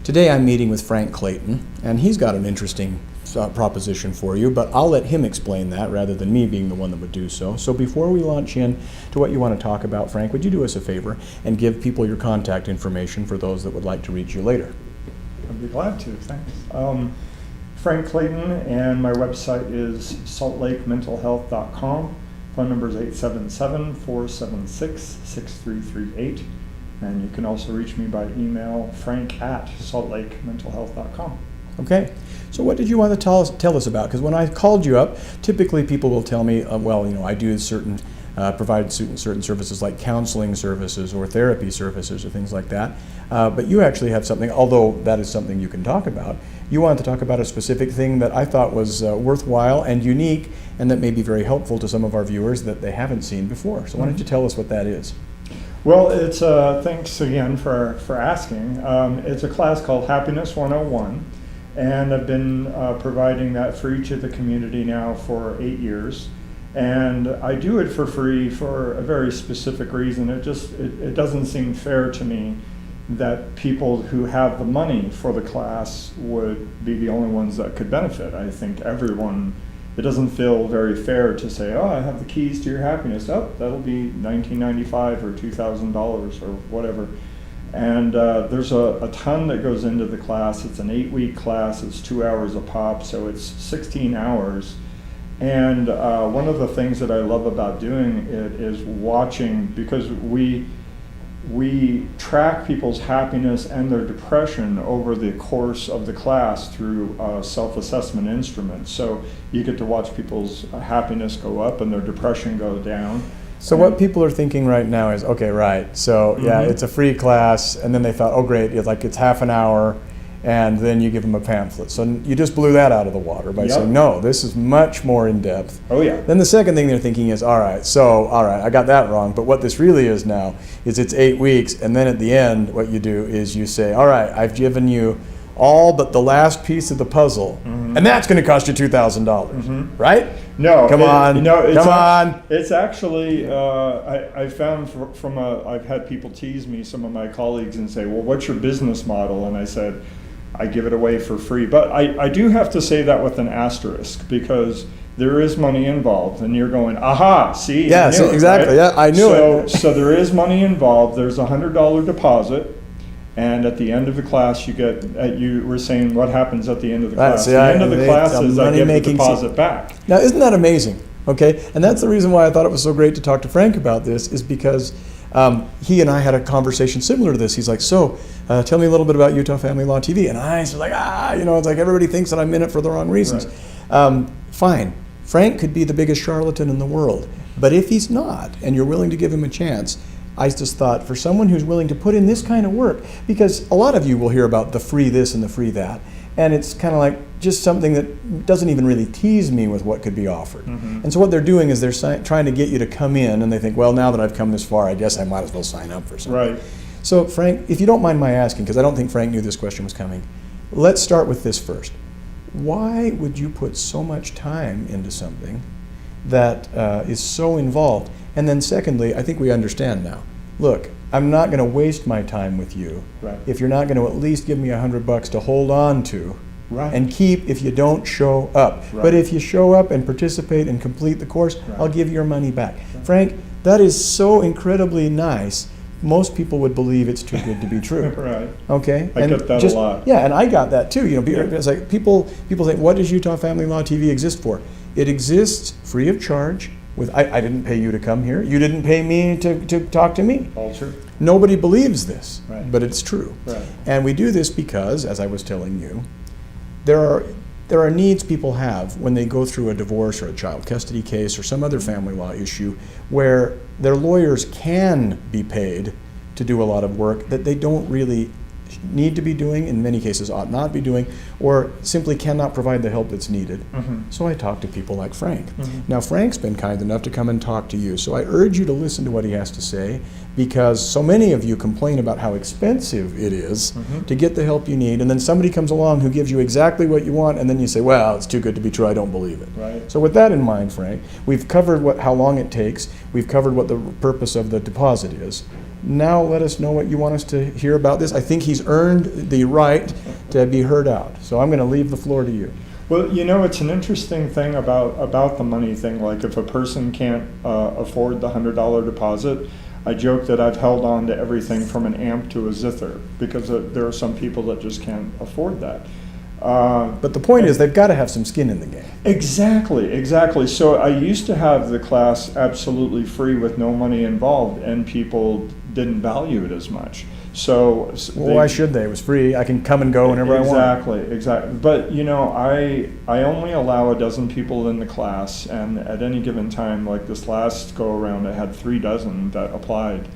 Today I'm meeting with Frank Clayton, and he's got an interesting proposition for you, but I'll let him explain that rather than me being the one that would do so. So before we launch in to what you want to talk about, Frank, would you do us a favor and give people your contact information for those that would like to reach you later? I'd be glad to, thanks. Frank Clayton, and my website is saltlakementalhealth.com. Phone number is 877-476-6338. And you can also reach me by email, frank@saltlakementalhealth.com. Okay. So what did you want to tell us about? Because when I called you up, typically people will tell me, well, you know, I do provide certain services like counseling services or therapy services or things like that. But you actually have something, although that is something you can talk about, you wanted to talk about a specific thing that I thought was worthwhile and unique and that may be very helpful to some of our viewers that they haven't seen before. So why don't you tell us what that is? Well, it's thanks again for asking. It's a class called Happiness 101. And I've been providing that free to the community now for 8 years. And I do it for free for a very specific reason. It doesn't seem fair to me that people who have the money for the class would be the only ones that could benefit. I think everyone, it doesn't feel very fair to say, oh, I have the keys to your happiness. Oh, that'll be $19.95 or $2,000 or whatever. And there's a ton that goes into the class. It's an 8-week class. It's 2 hours a pop, so it's 16 hours. And one of the things that I love about doing it is watching, because we track people's happiness and their depression over the course of the class through self-assessment instruments. So you get to watch people's happiness go up and their depression go down. So what people are thinking right now is, okay, right, so yeah, it's a free class, and then they thought, oh great, it's half an hour, and then you give them a pamphlet. So you just blew that out of the water by saying, no, this is much more in depth. Oh yeah. Then the second thing they're thinking is, all right, I got that wrong, but what this really is now is it's 8 weeks, and then at the end, what you do is you say, all right, I've given you all but the last piece of the puzzle, and that's going to cost you $2,000, right? No, come on. It's actually I found I've had people tease me, some of my colleagues, and say, well, what's your business model? And I said, I give it away for free. But I do have to say that with an asterisk, because there is money involved, and you're going, aha, see? Yeah, exactly. Right? Yeah, I knew it. So there is money involved. There's a $100 deposit. And at the end of the class, you get, you were saying what happens at the end of the class. The end of the class is I get the deposit back. Now, isn't that amazing? Okay, and that's the reason why I thought it was so great to talk to Frank about this, is because he and I had a conversation similar to this. He's like, so tell me a little bit about Utah Family Law TV. And I was like, it's like everybody thinks that I'm in it for the wrong reasons. Right. Fine, Frank could be the biggest charlatan in the world, but if he's not, and you're willing to give him a chance, I just thought for someone who's willing to put in this kind of work, because a lot of you will hear about the free this and the free that, and it's kind of like just something that doesn't even really tease me with what could be offered. And so what they're doing is they're trying to get you to come in, and they think, well, now that I've come this far, I guess I might as well sign up for something. Right. So Frank, if you don't mind my asking, because I don't think Frank knew this question was coming, let's start with this first. Why would you put so much time into something that is so involved? And then secondly, I think we understand now. Look, I'm not going to waste my time with you if you're not going to at least give me $100 to hold on to and keep if you don't show up. But if you show up and participate and complete the course, I'll give your money back. Frank, that is so incredibly nice. Most people would believe it's too good to be true. Okay. I get that a lot. Yeah, and I got that too. It's like people think, what does Utah Family Law TV exist for? It exists free of charge. I didn't pay you to come here. You didn't pay me to talk to me. All true. Nobody believes this, but it's true. Right. And we do this because, as I was telling you, there are needs people have when they go through a divorce or a child custody case or some other family law issue where their lawyers can be paid to do a lot of work that they don't really need to be doing, in many cases ought not be doing, or simply cannot provide the help that's needed. So I talk to people like Frank. Now Frank's been kind enough to come and talk to you, so I urge you to listen to what he has to say, because so many of you complain about how expensive it is to get the help you need, and then somebody comes along who gives you exactly what you want, and then you say, well, it's too good to be true, I don't believe it. So with that in mind, Frank, we've covered how long it takes, we've covered what the purpose of the deposit is. now let us know what you want us to hear about this. I think he's earned the right to be heard out. So I'm going to leave the floor to you. Well, it's an interesting thing about the money thing. Like if a person can't afford the $100 deposit, I joke that I've held on to everything from an amp to a zither because there are some people that just can't afford that. But the point is they've got to have some skin in the game. Exactly. So I used to have the class absolutely free with no money involved, and people didn't value it as much. So why should they? It was free. I can come and go whenever I want. Exactly. But I only allow a dozen people in the class, and at any given time, like this last go around, I had 3 dozen that applied.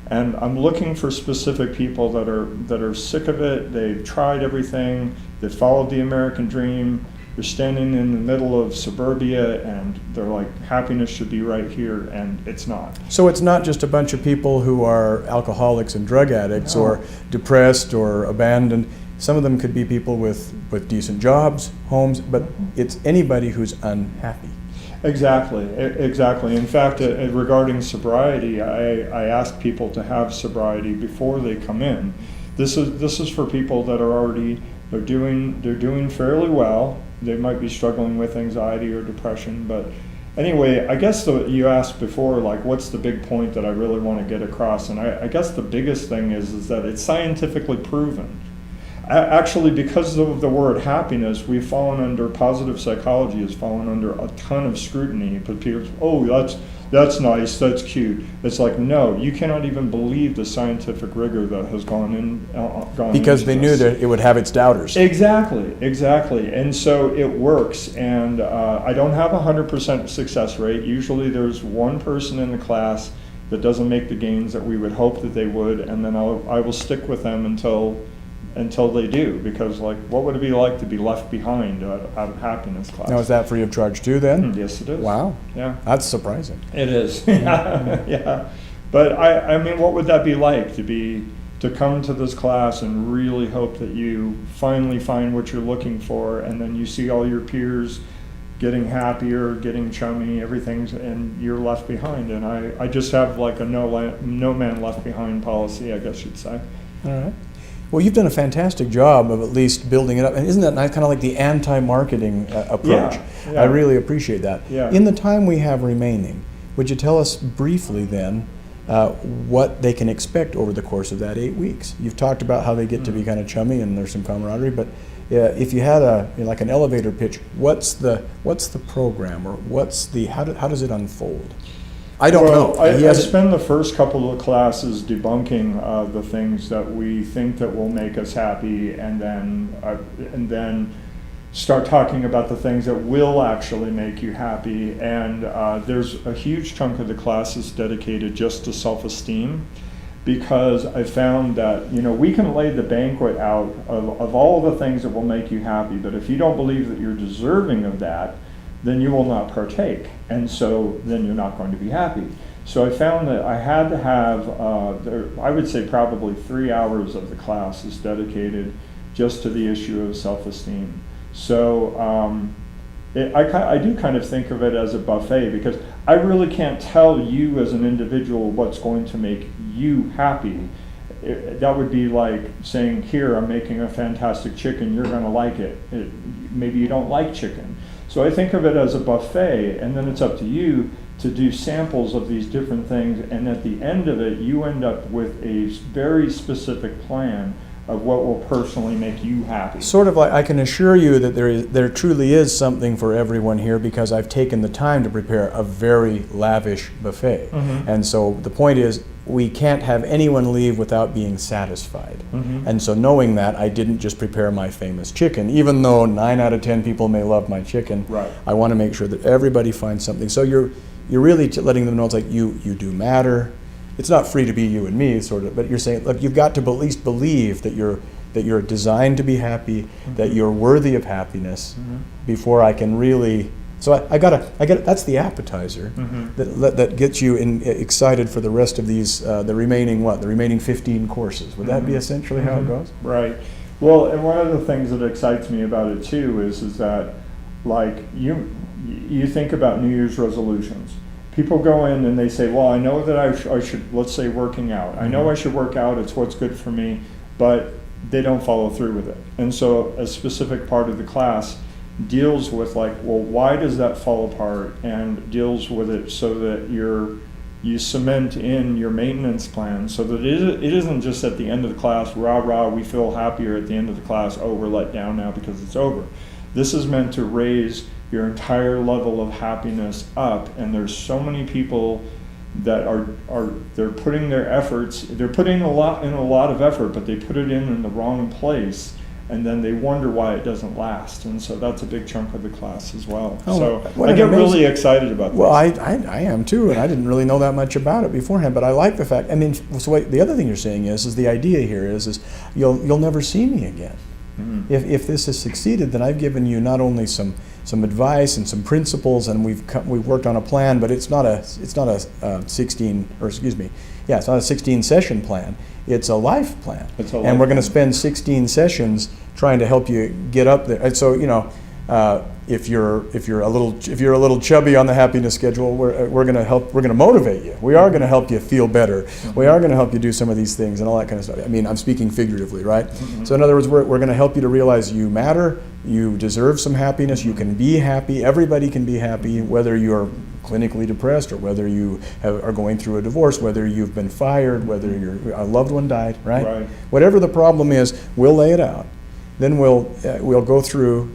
And I'm looking for specific people that are sick of it. They've tried everything. They followed the American dream. They're standing in the middle of suburbia, and they're like, happiness should be right here, and it's not. So it's not just a bunch of people who are alcoholics and drug addicts or depressed or abandoned. Some of them could be people with decent jobs, homes, but it's anybody who's unhappy. Exactly. In fact, regarding sobriety, I ask people to have sobriety before they come in. This is for people that are already they're doing fairly well. They might be struggling with anxiety or depression, but anyway, I guess you asked before, like, what's the big point that I really want to get across? And I guess the biggest thing is that it's scientifically proven. Actually, because of the word happiness, we've fallen under, positive psychology has fallen under a ton of scrutiny. But people, that's nice, that's cute. It's like, no, you cannot even believe the scientific rigor that has gone because into they knew this. that it would have its doubters. Exactly. And so it works. And I don't have a 100% success rate. Usually there's one person in the class that doesn't make the gains that we would hope that they would, and then I will stick with them until they do, because like, what would it be like to be left behind out of happiness class? Now, is that free of charge too then? Yes, it is. Wow. Yeah. That's surprising. It is. Yeah. But I mean, what would that be like to come to this class and really hope that you finally find what you're looking for, and then you see all your peers getting happier, getting chummy, everything's, and you're left behind. And I just have like a no man left behind policy, I guess you'd say. All right. Well, you've done a fantastic job of at least building it up. And isn't that nice, kind of like the anti-marketing approach? Yeah. I really appreciate that. Yeah. In the time we have remaining, would you tell us briefly then what they can expect over the course of that 8 weeks? You've talked about how they get to be kind of chummy and there's some camaraderie, but if you had like an elevator pitch, what's the program, or how does it unfold? I don't know. I spend the first couple of classes debunking the things that we think that will make us happy, and then start talking about the things that will actually make you happy. And there's a huge chunk of the classes dedicated just to self-esteem, because I found that we can lay the banquet out of all the things that will make you happy, but if you don't believe that you're deserving of that, then you will not partake, and so then you're not going to be happy. So I found that I had to have, I would say probably 3 hours of the class is dedicated just to the issue of self-esteem. So I do kind of think of it as a buffet, because I really can't tell you as an individual what's going to make you happy. That would be like saying, here, I'm making a fantastic chicken, you're going to like it. Maybe you don't like chicken. So I think of it as a buffet, and then it's up to you to do samples of these different things, and at the end of it, you end up with a very specific plan of what will personally make you happy. Sort of like, I can assure you that there truly is something for everyone here, because I've taken the time to prepare a very lavish buffet. Mm-hmm. And so the point is, we can't have anyone leave without being satisfied. Mm-hmm. And so knowing that, I didn't just prepare my famous chicken, even though 9 out of 10 people may love my chicken. Right. I want to make sure that everybody finds something. So you're really letting them know, it's like, you do matter. It's not free to be you and me, sort of, but you're saying, look, you've got to at least believe that you're designed to be happy, mm-hmm. that you're worthy of happiness, mm-hmm. before I can really. So I got that's the appetizer, mm-hmm. that gets you excited for the rest of these the remaining 15 courses. Would that be Mm-hmm. essentially how it goes? Right. Well, and one of the things that excites me about it too is that, like, you think about New Year's resolutions. People go in and they say, well, I know that I should, let's say working out. I know I should work out, it's what's good for me, but they don't follow through with it. And so a specific part of the class deals with like, well, why does that fall apart, and deals with it so that you cement in your maintenance plan so that it isn't just at the end of the class, rah, rah, we feel happier at the end of the class, oh, we're let down now because it's over. This is meant to raise your entire level of happiness up, and there's so many people that they're putting their efforts, they're putting a lot of effort, but they put it in the wrong place, and then they wonder why it doesn't last. And so that's a big chunk of the class as well. So I get really excited about this. Well, I am too, and I didn't really know that much about it beforehand, but I like the fact, I mean, so the other thing you're saying is the idea here is you'll never see me again. Mm-hmm. If this has succeeded, then I've given you not only some advice and some principles, and we've worked on a plan, but it's not a 16 session plan. It's a life plan, and we're going to spend 16 sessions trying to help you get up there. And so, if you're a little chubby on the happiness schedule, we're going to motivate you. We are going to help you feel better. Mm-hmm. We are going to help you do some of these things and all that kind of stuff. I mean, I'm speaking figuratively, right? Mm-hmm. So in other words, we're going to help you to realize you matter. You deserve some happiness. You can be happy. Everybody can be happy, whether you're clinically depressed or whether you are going through a divorce, whether you've been fired, whether a loved one died, right? Whatever the problem is, we'll lay it out. Then we'll go through.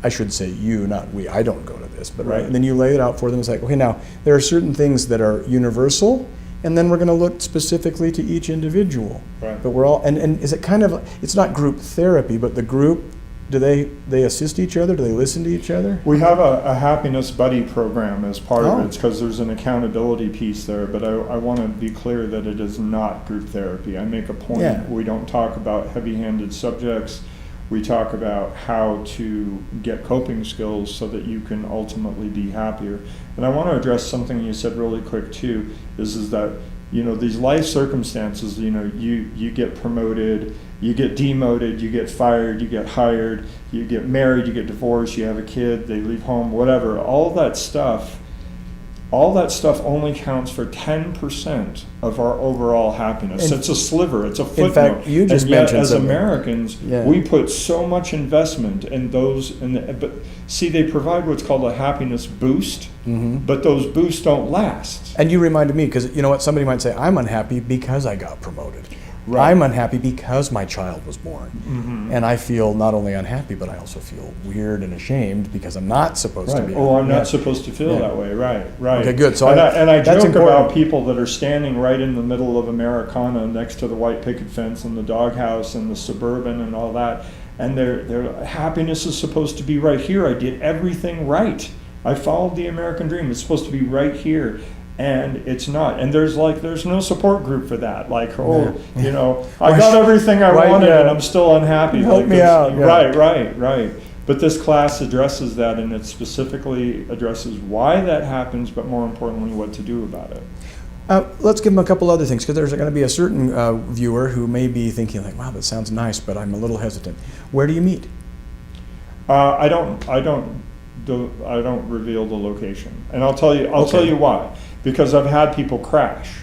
I should say you, not we. I don't go to this, but right. And then you lay it out for them. It's like, okay, now there are certain things that are universal, and then we're going to look specifically to each individual. Right. But we're all, and is it kind of, it's not group therapy, but the group, do they assist each other? Do they listen to each other? We have a happiness buddy program as part of it, because there's an accountability piece there, but I want to be clear that it is not group therapy. I make a point. Yeah. We don't talk about heavy-handed subjects. We talk about how to get coping skills so that you can ultimately be happier. And I want to address something you said really quick too, is that, these life circumstances, you get promoted, you get demoted, you get fired, you get hired, you get married, you get divorced, you have a kid, they leave home, whatever. All that stuff only counts for 10% of our overall happiness. It's a sliver, it's a footnote. In fact, you just mentioned as Americans, we put so much investment in those, but see, they provide what's called a happiness boost, but those boosts don't last. And you reminded me, because you know what, somebody might say, I'm unhappy because I got promoted. Right. I'm unhappy because my child was born. And I feel not only unhappy, but I also feel weird and ashamed because I'm not supposed to be. Oh, I'm not supposed to feel that way. Right. Okay, good. So I joke about people that are standing right in the middle of Americana next to the white picket fence and the doghouse and the Suburban and all that, and their happiness is supposed to be right here. I did everything right. I followed the American dream. It's supposed to be right here. And it's not, and there's no support group for that. Like, I got everything I wanted, and I'm still unhappy. Help me out. Right. But this class addresses that, and it specifically addresses why that happens, but more importantly, what to do about it. Let's give them a couple other things, because there's going to be a certain viewer who may be thinking like, wow, that sounds nice, but I'm a little hesitant. Where do you meet? I don't reveal the location, and I'll tell you why. Because I've had people crash.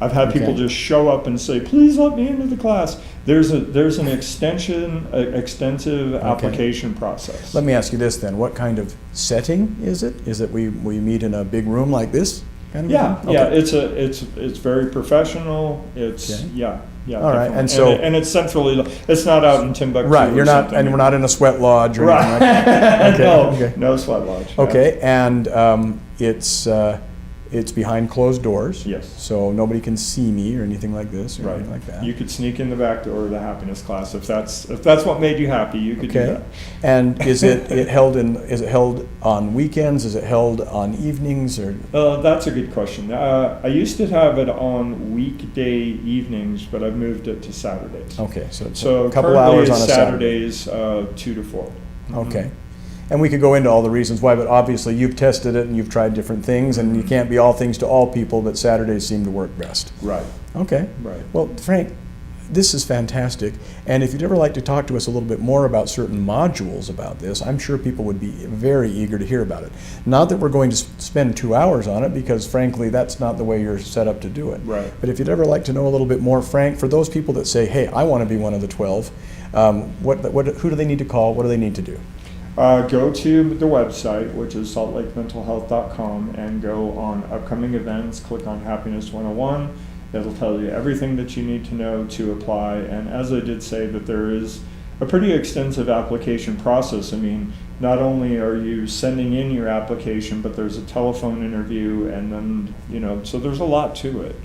I've had people just show up and say, please let me into the class. There's an extensive application process. Let me ask you this then. What kind of setting is it? Is it we meet in a big room like this? Kind of yeah. It's very professional. All right, and so it's centrally. It's not out in Timbuktu. Right, you're not, and we're not in a sweat lodge or anything like that. No sweat lodge. Okay, and it's behind closed doors. Yes. So nobody can see me or anything like this or anything like that. You could sneak in the back door of the happiness class if that's what made you happy. You could do that. And is it held on weekends? Is it held on evenings or? That's a good question. I used to have it on weekday evenings, but I've moved it to Saturdays. Okay, so a couple currently hours on a Saturdays, 2 to 4. Okay. And we could go into all the reasons why, but obviously you've tested it and you've tried different things, and you can't be all things to all people, but Saturdays seem to work best. Right. Okay. Right. Well, Frank, this is fantastic. And if you'd ever like to talk to us a little bit more about certain modules about this, I'm sure people would be very eager to hear about it. Not that we're going to spend 2 hours on it, because frankly, that's not the way you're set up to do it. Right. But if you'd ever like to know a little bit more, Frank, for those people that say, hey, I want to be one of the 12, who do they need to call? What do they need to do? Go to the website, which is saltlakementalhealth.com, and go on upcoming events, click on Happiness 101. It'll tell you everything that you need to know to apply. And as I did say, that there is a pretty extensive application process. I mean, not only are you sending in your application, but there's a telephone interview, and then, so there's a lot to it.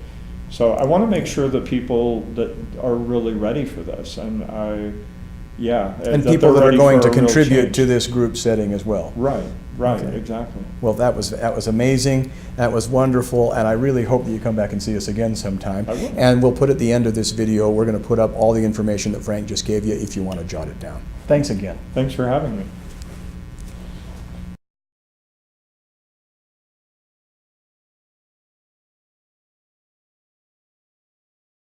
So I want to make sure that people that are really ready for this, and and people that are going to contribute to this group setting as well. Right, Okay. exactly. Well, that was amazing. That was wonderful, and I really hope that you come back and see us again sometime. I will. And we'll put at the end of this video, we're going to put up all the information that Frank just gave you if you want to jot it down. Thanks again. Thanks for having me.